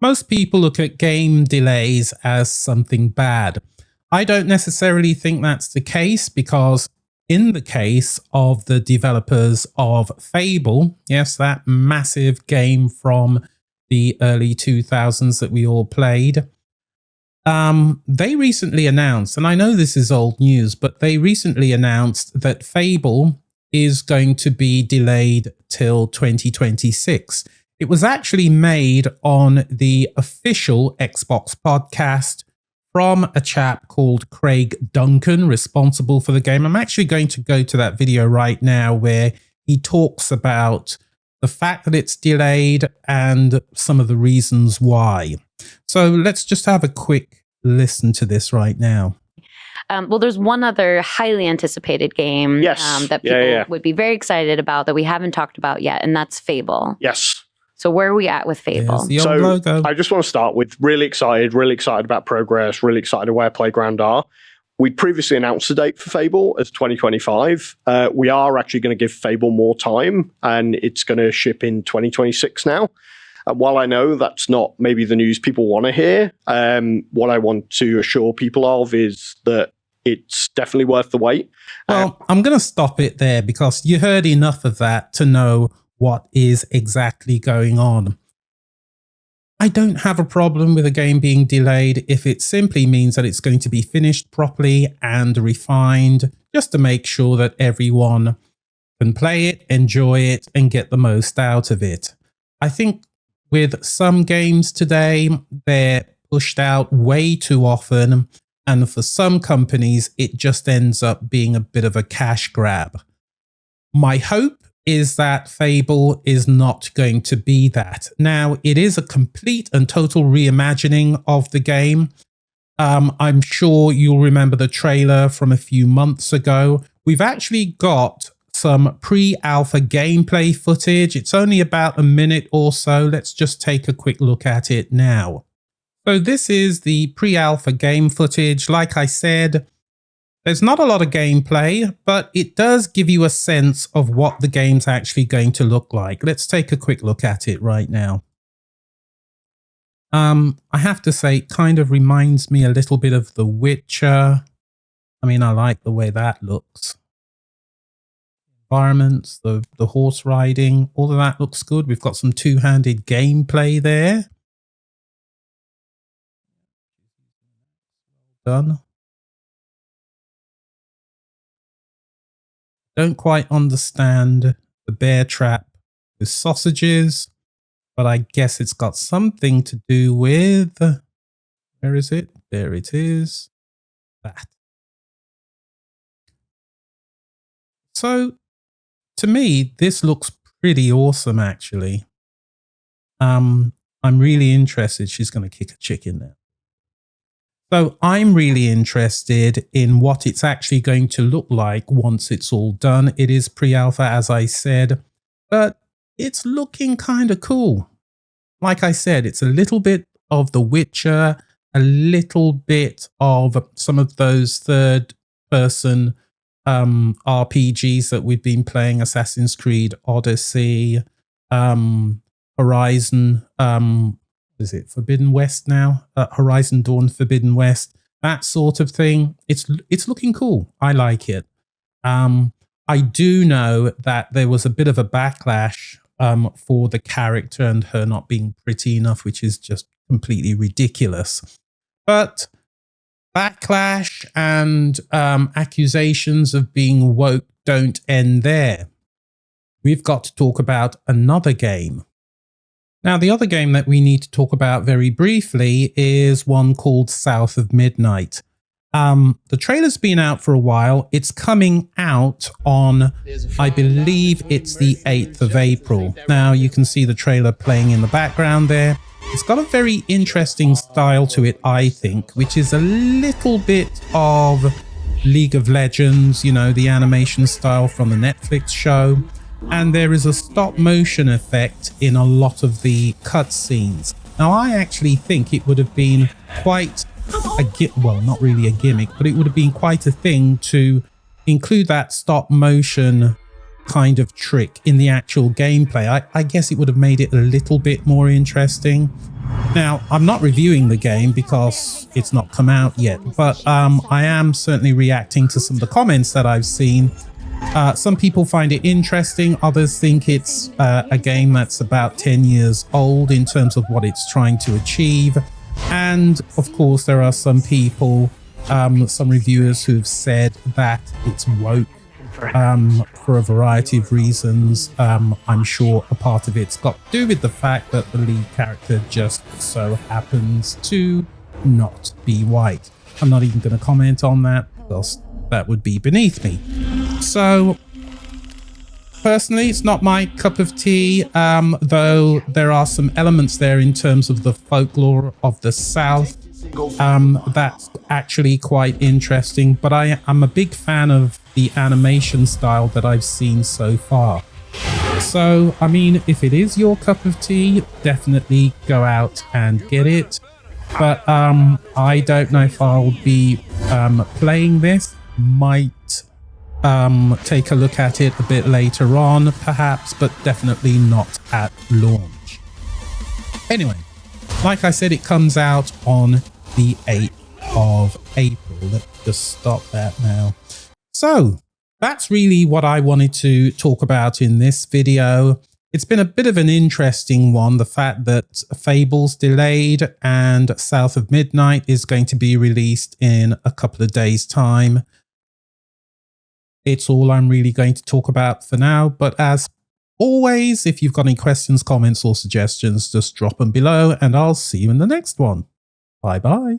Most people look at game delays as something bad. I don't necessarily think that's the case because in the case of the developers of Fable, yes, that massive game from the early 2000s that we all played, they recently announced, and I know this is old news, but they recently announced that Fable is going to be delayed till 2026. It was actually made on the official Xbox podcast from a chap called Craig Duncan, responsible for the game. I'm actually going to go to that video right now where he talks about the fact that it's delayed and some of the reasons why. So let's just have a quick listen to this right now. Well, there's one other highly anticipated game that people would be very excited about that we haven't talked about yet, and that's Fable. Yes. So where are we at with Fable? So logo. I just want to start with really excited about progress, really excited where Playground are. We previously announced the date for Fable as 2025. We are actually going to give Fable more time, and it's going to ship in 2026 now. While I know that's not maybe the news people want to hear, what I want to assure people of is that it's definitely worth the wait. Well, I'm going to stop it there because you heard enough of that to know what is exactly going on. I don't have a problem with a game being delayed if it simply means that it's going to be finished properly and refined, just to make sure that everyone can play it, enjoy it, and get the most out of it. I think with some games today, they're pushed out way too often, and for some companies, it just ends up being a bit of a cash grab. My hope is that Fable is not going to be that. Now, it is a complete and total reimagining of the game. I'm sure you'll remember the trailer from a few months ago. We've actually got some pre-alpha gameplay footage. It's only about a minute or so. Let's just take a quick look at it now. So this is the pre-alpha game footage. Like I said, there's not a lot of gameplay, but it does give you a sense of what the game's actually going to look like. Let's take a quick look at it right now. I have to say, it kind of reminds me a little bit of The Witcher. I mean, I like the way that looks. Environments, the horse riding, all of that looks good. We've got some two-handed gameplay there. Done. Don't quite understand the bear trap with sausages, but I guess it's got something to do with, where is it? There it is. That. So, to me, this looks pretty awesome, actually. I'm really interested. She's going to kick a chicken there. So I'm really interested in what it's actually going to look like once it's all done. It is pre-alpha, as I said, but it's looking kind of cool. Like I said, it's a little bit of The Witcher, a little bit of some of those third-person RPGs that we've been playing, Assassin's Creed Odyssey, Horizon, is it Forbidden West now? Horizon Dawn Forbidden West, that sort of thing. It's looking cool. I like it. I do know that there was a bit of a backlash for the character and her not being pretty enough, which is just completely ridiculous. But backlash and accusations of being woke don't end there. We've got to talk about another game. Now, the other game that we need to talk about very briefly is one called South of Midnight. The trailer's been out for a while. It's coming out on, I believe it's the 8th of April. Now, you can see the trailer playing in the background there. It's got a very interesting style to it, I think, which is a little bit of League of Legends, you know, the animation style from the Netflix show. And there is a stop motion effect in a lot of the cutscenes. Now, I actually think it would have been quite well, not really a gimmick, but it would have been quite a thing to include that stop motion kind of trick in the actual gameplay. I guess it would have made it a little bit more interesting. Now, I'm not reviewing the game because it's not come out yet, but I am certainly reacting to some of the comments that I've seen. Some people find it interesting. Others think it's a game that's about 10 years old in terms of what it's trying to achieve. And of course, there are some people, some reviewers who've said that it's woke for a variety of reasons. I'm sure a part of it's got to do with the fact that the lead character just so happens to not be white. I'm not even going to comment on that because that would be beneath me. So personally, it's not my cup of tea, though there are some elements there in terms of the folklore of the South. That's actually quite interesting, but I'm a big fan of the animation style that I've seen so far. So, I mean, if it is your cup of tea, definitely go out and get it. But I don't know if I'll be playing this. Might take a look at it a bit later on, perhaps, but definitely not at launch. Anyway, like I said, it comes out on the 8th of April. Let's just stop that now. So that's really what I wanted to talk about in this video. It's been a bit of an interesting one, the fact that Fable's delayed and South of Midnight is going to be released in a couple of days' time. It's all I'm really going to talk about for now, but as always, if you've got any questions, comments or suggestions, just drop them below and I'll see you in the next one. Bye bye.